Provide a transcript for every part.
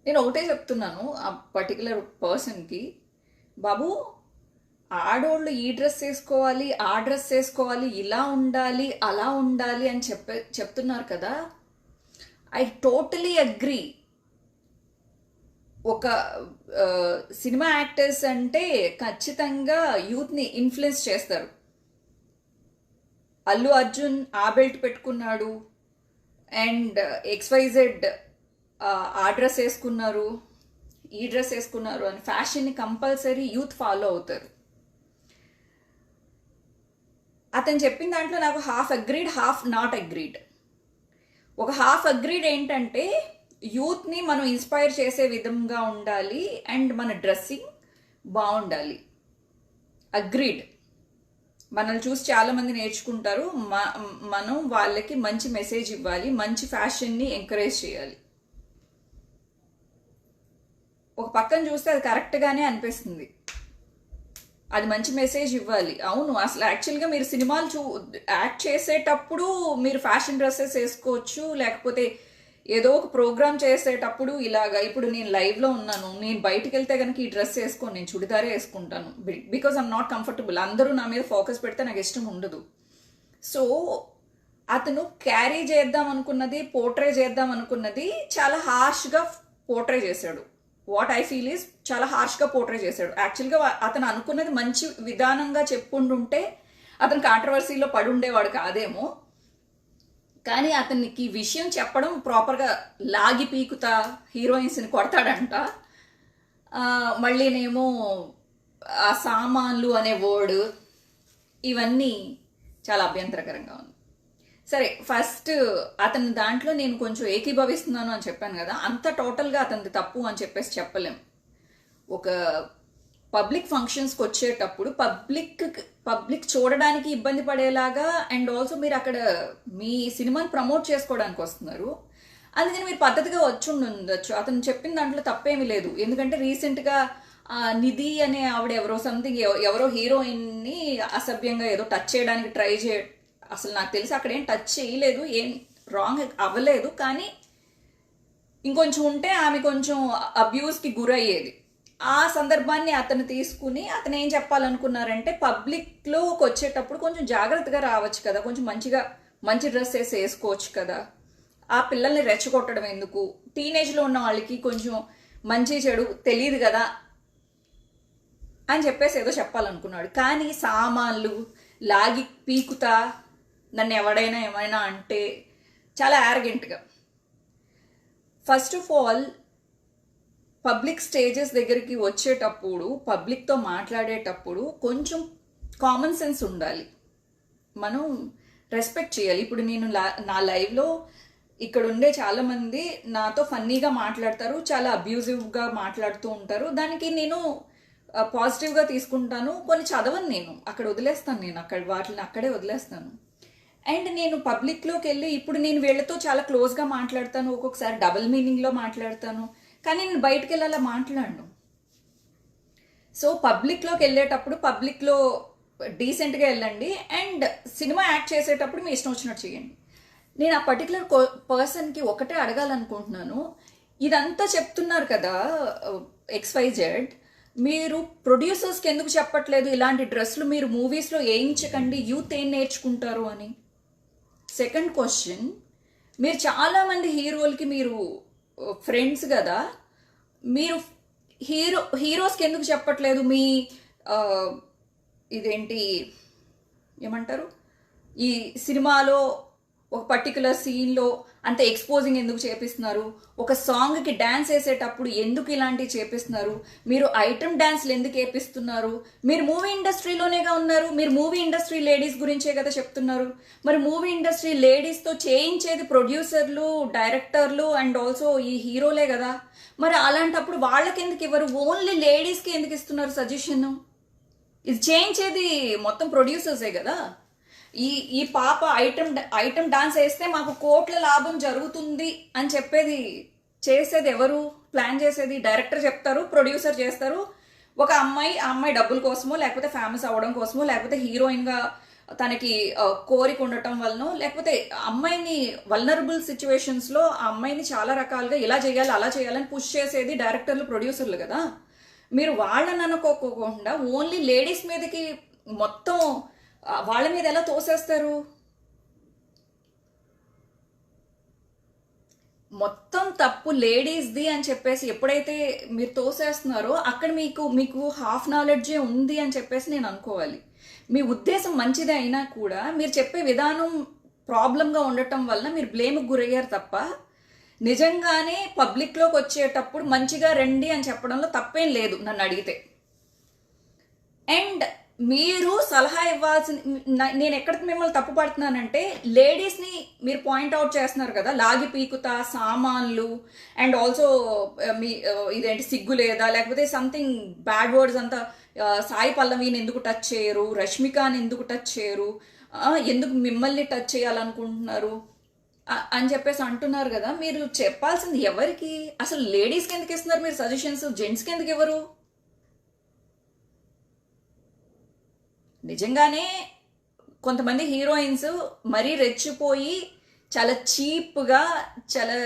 నేను ఒకటే చెప్తున్నాను ఆ పర్టికులర్ పర్సన్కి, బాబు ఆడోళ్ళు ఈ డ్రెస్ వేసుకోవాలి, ఆ డ్రెస్ వేసుకోవాలి, ఇలా ఉండాలి, అలా ఉండాలి అని చెప్తున్నారు కదా. I totally agree. ఒక సినిమా యాక్టర్స్ అంటే ఖచ్చితంగా యూత్ని ఇన్ఫ్లుయెన్స్ చేస్తారు. అల్లు అర్జున్ ఆ బెల్ట్ పెట్టుకున్నాడు, అండ్ ఎక్స్వైజెడ్ ఆ డ్రెస్ వేసుకున్నారు, ఈ డ్రెస్ వేసుకున్నారు అని ఫ్యాషన్ని కంపల్సరీ యూత్ ఫాలో అవుతారు. అతను చెప్పిన దాంట్లో నాకు half agreed, half not agreed. ఒక హాఫ్ అగ్రీడ్ ఏంటంటే యూత్ని మనం ఇన్స్పైర్ చేసే విధంగా ఉండాలి అండ్ మన డ్రెస్సింగ్ బాగుండాలి. అగ్రీడ్. మనల్ని చూసి చాలామంది నేర్చుకుంటారు. మనం వాళ్ళకి మంచి మెసేజ్ ఇవ్వాలి, మంచి ఫ్యాషన్ని ఎంకరేజ్ చేయాలి. ఒక పక్కన చూస్తే అది కరెక్ట్గానే అనిపిస్తుంది, అది మంచి మెసేజ్ ఇవ్వాలి. అవును, అసలు యాక్చువల్గా మీరు సినిమాలు యాక్ట్ చేసేటప్పుడు మీరు ఫ్యాషన్ డ్రెస్సెస్ వేసుకోవచ్చు, లేకపోతే ఏదో ఒక ప్రోగ్రామ్ చేసేటప్పుడు ఇలాగా. ఇప్పుడు నేను లైవ్లో ఉన్నాను, నేను బయటికి వెళ్తే కనుక ఈ డ్రెస్ వేసుకోను, నేను చుడిదారే వేసుకుంటాను. Because I'm not comfortable. అందరూ నా మీద ఫోకస్ పెడితే నాకు ఇష్టం ఉండదు. సో అతను క్యారీ చేద్దాం అనుకున్నది, పోర్ట్రే చేద్దాం అనుకున్నది చాలా హార్ష్గా పోర్ట్రే చేశాడు. వాట్ ఐ ఫీల్ ఈస్ చాలా హార్ష్గా పోర్ట్రే చేశాడు. యాక్చువల్గా అతను అనుకున్నది మంచి విధానంగా చెప్పుకుంటుంటే అతను కాంట్రవర్సీలో పడి ఉండేవాడు కాదేమో. కానీ అతనికి విషయం చెప్పడం ప్రాపర్గా లాగి పీకుతా హీరోయిన్స్ని కొడతాడంట. మళ్ళీనేమో ఆ సామాన్లు అనే వర్డ్, ఇవన్నీ చాలా అభ్యంతరకరంగా ఉంది. సరే, ఫస్ట్ అతని దాంట్లో నేను కొంచెం ఏకీభవిస్తున్నాను అని చెప్పాను కదా, అంత టోటల్గా అతనిది తప్పు అని చెప్పేసి చెప్పలేం. ఒక పబ్లిక్ ఫంక్షన్స్కి వచ్చేటప్పుడు పబ్లిక్ చూడడానికి ఇబ్బంది పడేలాగా, అండ్ ఆల్సో మీరు అక్కడ మీ సినిమాని ప్రమోట్ చేసుకోవడానికి వస్తున్నారు, అందుకని మీరు పద్ధతిగా వచ్చి ఉండొచ్చు. అతను చెప్పిన దాంట్లో తప్పేమీ లేదు. ఎందుకంటే రీసెంట్గా నిధి అనే ఆవిడ ఎవరో హీరోయిన్ని అసభ్యంగా ఏదో టచ్ చేయడానికి ట్రై అసలు నాకు తెలిసి అక్కడ ఏం టచ్ చేయలేదు, ఏం రాంగ్ అవ్వలేదు. కానీ ఇంకొంచెం ఉంటే ఆమె కొంచెం అబ్యూస్కి గురయ్యేది. ఆ సందర్భాన్ని అతను తీసుకుని అతను ఏం చెప్పాలనుకున్నారంటే, పబ్లిక్లోకి వచ్చేటప్పుడు కొంచెం జాగ్రత్తగా రావచ్చు కదా, కొంచెం మంచి డ్రెస్ వేసుకోవచ్చు కదా, ఆ పిల్లల్ని రెచ్చగొట్టడం ఎందుకు, టీనేజ్లో ఉన్న వాళ్ళకి కొంచెం మంచి చెడు తెలియదు కదా అని చెప్పేసి ఏదో చెప్పాలనుకున్నాడు. కానీ సామాన్లు లాగి పీకుతా నన్ను ఎవడైనా ఏమైనా అంటే చాలా యారగెంట్గా. First of all, public stages దగ్గరికి వచ్చేటప్పుడు, పబ్లిక్తో మాట్లాడేటప్పుడు కొంచెం కామన్ సెన్స్ ఉండాలి. మనం రెస్పెక్ట్ చేయాలి. ఇప్పుడు నేను నా లైవ్లో ఇక్కడ ఉండే చాలామంది నాతో ఫన్నీగా మాట్లాడతారు, చాలా అబ్యూజివ్గా మాట్లాడుతూ ఉంటారు. దానికి నేను పాజిటివ్గా తీసుకుంటాను. కొన్ని చదవను, నేను అక్కడ వదిలేస్తాను, నేను వాటిని అక్కడే వదిలేస్తాను. అండ్ నేను పబ్లిక్లోకి వెళ్ళి ఇప్పుడు నేను వీళ్ళతో చాలా క్లోజ్గా మాట్లాడతాను, ఒక్కొక్కసారి డబుల్ మీనింగ్లో మాట్లాడతాను, కానీ నేను బయటకు వెళ్ళాలా మాట్లాడను. సో పబ్లిక్లోకి వెళ్ళేటప్పుడు పబ్లిక్లో డీసెంట్గా వెళ్ళండి, అండ్ సినిమా యాక్ట్ చేసేటప్పుడు మీ ఇష్టం వచ్చినట్టు చేయండి. నేను ఆ పర్టికులర్ పర్సన్కి ఒకటే అడగాలనుకుంటున్నాను, ఇదంతా చెప్తున్నారు కదా XYZ, మీరు ప్రొడ్యూసర్స్కి ఎందుకు చెప్పట్లేదు ఇలాంటి డ్రెస్సులు మీరు మూవీస్లో వేయించకండి, యూత్ ఏం నేర్చుకుంటారు అని. సెకండ్ క్వశ్చన్, మీరు చాలామంది హీరోలకి మీరు ఫ్రెండ్స్ కదా, మీరు హీరోస్కి ఎందుకు చెప్పట్లేదు మీ ఇదేంటి ఏమంటారు, ఈ సినిమాలో ఒక పర్టికులర్ సీన్లో అంత ఎక్స్పోజింగ్ ఎందుకు చేపిస్తున్నారు, ఒక సాంగ్కి డ్యాన్స్ వేసేటప్పుడు ఎందుకు ఇలాంటివి చేపిస్తున్నారు, మీరు ఐటమ్ డ్యాన్స్లు ఎందుకు వేపిస్తున్నారు, మీరు మూవీ ఇండస్ట్రీలోనేగా ఉన్నారు, మీరు మూవీ ఇండస్ట్రీ లేడీస్ గురించే కదా చెప్తున్నారు. మరి మూవీ ఇండస్ట్రీ లేడీస్తో చేయించేది ప్రొడ్యూసర్లు, డైరెక్టర్లు అండ్ ఆల్సో ఈ హీరోలే కదా. మరి అలాంటప్పుడు వాళ్ళకి ఎందుకు ఇవ్వరు, ఓన్లీ లేడీస్కి ఎందుకు ఇస్తున్నారు సజెషన్? ఇది చేయించేది మొత్తం ప్రొడ్యూసర్సే కదా. ఈ పాప ఐటమ్ డాన్స్ వేస్తే మాకు కోట్ల లాభం జరుగుతుంది అని చేసేది ఎవరు? ప్లాన్ చేసేది డైరెక్టర్ చెప్తారు, ప్రొడ్యూసర్ చేస్తారు. ఒక అమ్మాయి డబ్బుల కోసమో, లేకపోతే ఫేమస్ అవ్వడం కోసమో, లేకపోతే హీరోయిన్గా తనకి కోరిక ఉండటం వలన, లేకపోతే అమ్మాయిని వల్నరబుల్ సిచ్యువేషన్స్లో ఆ అమ్మాయిని చాలా రకాలుగా ఇలా చేయాలి అలా చేయాలని పుష్ చేసేది డైరెక్టర్లు, ప్రొడ్యూసర్లు కదా. మీరు వాళ్ళని అనుకోకుండా ఓన్లీ లేడీస్ మీదకి మొత్తం వాళ్ళ మీద ఎలా తోసేస్తారు? మొత్తం తప్పు లేడీస్ది అని చెప్పేసి ఎప్పుడైతే మీరు తోసేస్తున్నారో అక్కడ మీకు మీకు హాఫ్ నాలెడ్జే ఉంది అని చెప్పేసి నేను అనుకోవాలి. మీ ఉద్దేశం మంచిదే అయినా కూడా మీరు చెప్పే విధానం ప్రాబ్లంగా ఉండటం వల్ల మీరు బ్లేమ్కి గురయ్యారు తప్ప, నిజంగానే పబ్లిక్లోకి వచ్చేటప్పుడు మంచిగా రండి అని చెప్పడంలో తప్పేం లేదు నన్ను అడిగితే. అండ్ మీరు సలహా ఇవ్వాల్సిన, నేను ఎక్కడ మిమ్మల్ని తప్పు పడుతున్నానంటే, లేడీస్ని మీరు పాయింట్అవుట్ చేస్తున్నారు కదా, లాగి పీకుతా సామాన్లు అండ్ ఆల్సో మీ ఇదేంటి సిగ్గు లేదా, లేకపోతే సంథింగ్ బ్యాడ్ వర్డ్స్ అంతా, సాయి పల్లవిని ఎందుకు టచ్ చేయరు, రష్మికని ఎందుకు టచ్ చేయరు, ఎందుకు మిమ్మల్ని టచ్ చేయాలనుకుంటున్నారు అని చెప్పేసి అంటున్నారు కదా. మీరు చెప్పాల్సింది ఎవరికి? అసలు లేడీస్కి ఎందుకు ఇస్తున్నారు మీరు సజెషన్స్, జెంట్స్కి ఎందుకు ఇవ్వరు? నిజంగానే కొంతమంది హీరోయిన్స్ మరీ రెచ్చిపోయి చాలా చీప్గా, చాలా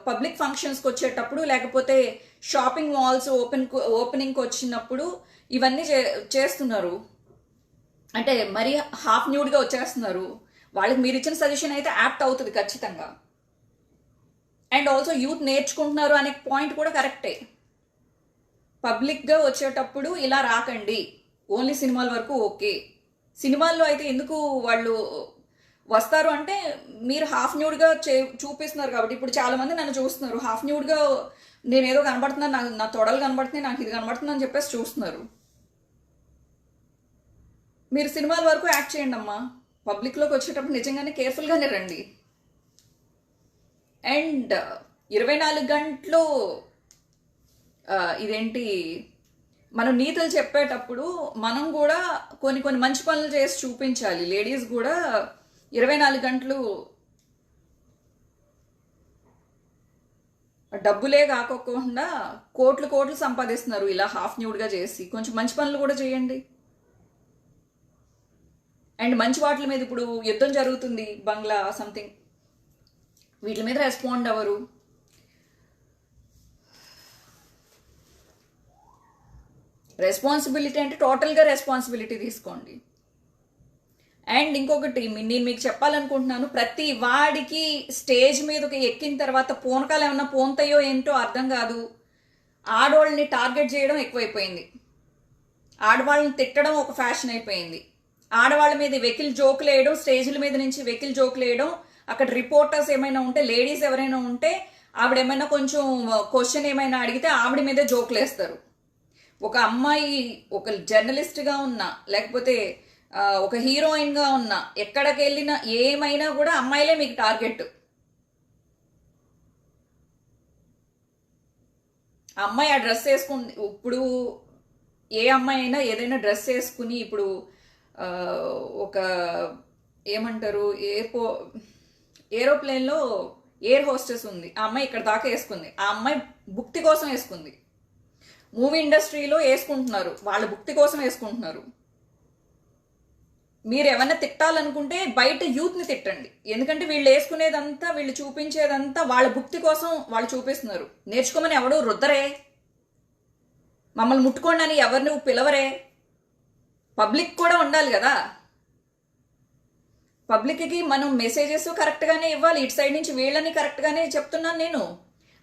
పబ్లిక్ ఫంక్షన్స్కి వచ్చేటప్పుడు, లేకపోతే షాపింగ్ మాల్స్ ఓపెనింగ్కి వచ్చినప్పుడు ఇవన్నీ చేస్తున్నారు. అంటే మరీ హాఫ్ న్యూడ్గా వచ్చేస్తున్నారు. వాళ్ళకి మీరు ఇచ్చిన సజెషన్ అయితే యాప్ట్ అవుతుంది ఖచ్చితంగా. అండ్ ఆల్సో యూత్ నేర్చుకుంటున్నారు అనే పాయింట్ కూడా కరెక్టే. పబ్లిక్గా వచ్చేటప్పుడు ఇలా రాకండి, ఓన్లీ సినిమాల వరకు ఓకే. సినిమాల్లో అయితే ఎందుకు వాళ్ళు వస్తారు అంటే, మీరు హాఫ్ న్యూడ్గా చూపిస్తున్నారు కాబట్టి. ఇప్పుడు చాలా మంది నన్ను చూస్తున్నారు, హాఫ్ న్యూడ్గా నేను ఏదో కనబడుతున్నాను, నా తొడలు కనబడుతున్నాయి, నాకు ఇది కనబడుతుంది అని చెప్పేసి చూస్తున్నారు. మీరు సినిమాల వరకు యాక్ట్ చేయండి అమ్మా, పబ్లిక్లోకి వచ్చేటప్పుడు నిజంగానే కేర్ఫుల్గానే రండి. అండ్ 24 గంటలు ఇదేంటి, మనం నీతులు చెప్పేటప్పుడు మనం కూడా కొన్ని మంచి పనులు చేసి చూపించాలి. లేడీస్ కూడా 24 గంటలు డబ్బులే కాకోకుండా కోట్లు సంపాదిస్తున్నారు ఇలా హాఫ్ న్యూడ్గా చేసి. కొంచెం మంచి పనులు కూడా చేయండి. అండ్ మంచి వాటి మీద ఇప్పుడు యుద్ధం జరుగుతుంది, బంగ్లా సంథింగ్, వీటి మీద రెస్పాండ్ అవ్వరు. రెస్పాన్సిబిలిటీ అంటే టోటల్గా రెస్పాన్సిబిలిటీ తీసుకోండి. అండ్ ఇంకొకటి నేను మీకు చెప్పాలనుకుంటున్నాను, ప్రతి వాడికి స్టేజ్ మీదకి ఎక్కిన తర్వాత పూనకాలు ఏమన్నా పోంతాయో ఏంటో అర్థం కాదు. ఆడవాళ్ళని టార్గెట్ చేయడం ఎక్కువైపోయింది, ఆడవాళ్ళని తిట్టడం ఒక ఫ్యాషన్ అయిపోయింది, ఆడవాళ్ళ మీద వెకిల్ జోకులు వేయడం, స్టేజ్ల మీద నుంచి వెకిల్ జోకులు వేయడం. అక్కడ రిపోర్టర్స్ ఏమైనా ఉంటే, లేడీస్ ఎవరైనా ఉంటే, ఆవిడేమైనా కొంచెం క్వశ్చన్ ఏమైనా అడిగితే ఆవిడ మీదే జోకులు వేస్తారు. ఒక అమ్మాయి ఒక జర్నలిస్ట్గా ఉన్నా, లేకపోతే ఒక హీరోయిన్గా ఉన్నా, ఎక్కడికి వెళ్ళినా ఏమైనా కూడా అమ్మాయిలే మీకు టార్గెట్. అమ్మాయి ఆ డ్రెస్ వేసుకుని, ఇప్పుడు ఏ అమ్మాయి అయినా ఏదైనా డ్రెస్ వేసుకుని, ఇప్పుడు ఒక ఏమంటారు, ఏరోప్లేన్లో ఎయిర్ హోస్టెస్ ఉంది, ఆ అమ్మాయి ఇక్కడ దాకా వేసుకుంది, ఆ అమ్మాయి భుక్తి కోసం వేసుకుంది. మూవీ ఇండస్ట్రీలో వేసుకుంటున్నారు, వాళ్ళ భుక్తి కోసం వేసుకుంటున్నారు. మీరు ఏమన్నా తిట్టాలనుకుంటే బయట యూత్ని తిట్టండి, ఎందుకంటే వీళ్ళు వేసుకునేదంతా, వీళ్ళు చూపించేదంతా వాళ్ళ భుక్తి కోసం వాళ్ళు చూపిస్తున్నారు. నేర్చుకోమని ఎవడు రుద్దరే, మమ్మల్ని ముట్టుకోండి అని ఎవరిని పిలవరే. పబ్లిక్ కూడా ఉండాలి కదా, పబ్లిక్కి మనం మెసేజెస్ కరెక్ట్గానే ఇవ్వాలి. ఇటు సైడ్ నుంచి వీళ్ళని కరెక్ట్గానే చెప్తున్నాను నేను,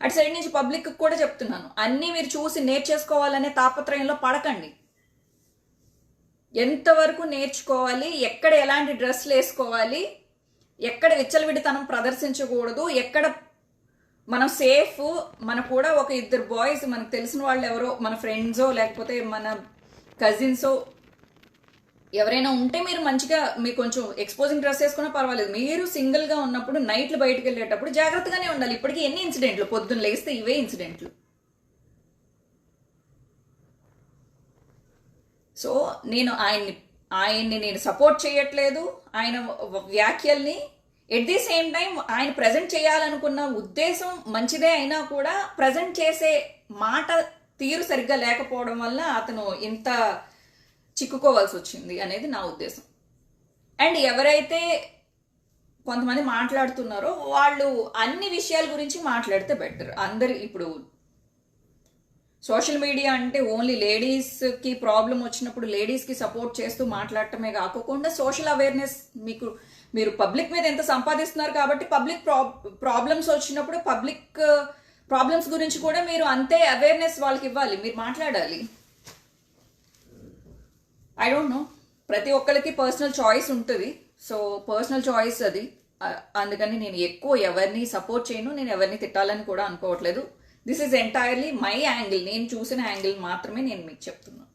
అటు సైడ్ నుంచి పబ్లిక్కి కూడా చెప్తున్నాను. అన్నీ మీరు చూసి నేర్చేసుకోవాలనే తాపత్రయంలో పడకండి. ఎంతవరకు నేర్చుకోవాలి, ఎక్కడ ఎలాంటి డ్రెస్సులు వేసుకోవాలి, ఎక్కడ విచ్చలవిడితనం ప్రదర్శించకూడదు, ఎక్కడ మనం సేఫ్. మన కూడా ఒక 2 బాయ్స్, మనకు తెలిసిన వాళ్ళు ఎవరో, మన ఫ్రెండ్సో లేకపోతే మన కజిన్సో ఎవరైనా ఉంటే మీరు మంచిగా, మీరు కొంచెం ఎక్స్పోజింగ్ డ్రెస్ వేసుకున్నా పర్వాలేదు. మీరు సింగిల్గా ఉన్నప్పుడు నైట్లు బయటకు వెళ్ళేటప్పుడు జాగ్రత్తగానే ఉండాలి. ఇప్పటికీ ఎన్ని ఇన్సిడెంట్లు, పొద్దున్న లేస్తే ఇవే ఇన్సిడెంట్లు. సో నేను ఆయన్ని నేను సపోర్ట్ చేయట్లేదు, ఆయన వ్యాఖ్యల్ని. ఎట్ ది సేమ్ టైం ఆయన ప్రజెంట్ చేయాలనుకున్న ఉద్దేశం మంచిదే అయినా కూడా ప్రజెంట్ చేసే మాట తీరు సరిగ్గా లేకపోవడం వల్ల అతను ఇంత చిక్కుకోవాల్సి వచ్చింది అనేది నా ఉద్దేశం. అండ్ ఎవరైతే కొంతమంది మాట్లాడుతున్నారో వాళ్ళు అన్ని విషయాల గురించి మాట్లాడితే బెటర్. అందరు ఇప్పుడు సోషల్ మీడియా అంటే ఓన్లీ లేడీస్కి ప్రాబ్లం వచ్చినప్పుడు లేడీస్కి సపోర్ట్ చేస్తూ మాట్లాడటమే కాకుండా సోషల్ అవేర్నెస్ మీరు పబ్లిక్ మీద ఎంత సంపాదిస్తున్నారు కాబట్టి పబ్లిక్ ప్రాబ్లమ్స్ వచ్చినప్పుడు పబ్లిక్ ప్రాబ్లమ్స్ గురించి కూడా మీరు అంతే అవేర్నెస్ వాళ్ళకి ఇవ్వాలి, మీరు మాట్లాడాలి. ఐ డోంట్ నో, ప్రతి ఒక్కరికి పర్సనల్ చాయిస్ ఉంటుంది. సో పర్సనల్ చాయిస్ అది. అందుకని నేను ఎక్కువ ఎవరిని సపోర్ట్ చేయను, నేను ఎవరిని తిట్టాలని కూడా అనుకోవట్లేదు. This is entirely my angle, నేను చూసిన యాంగిల్ మాత్రమే నేను మీకు చెప్తున్నాను.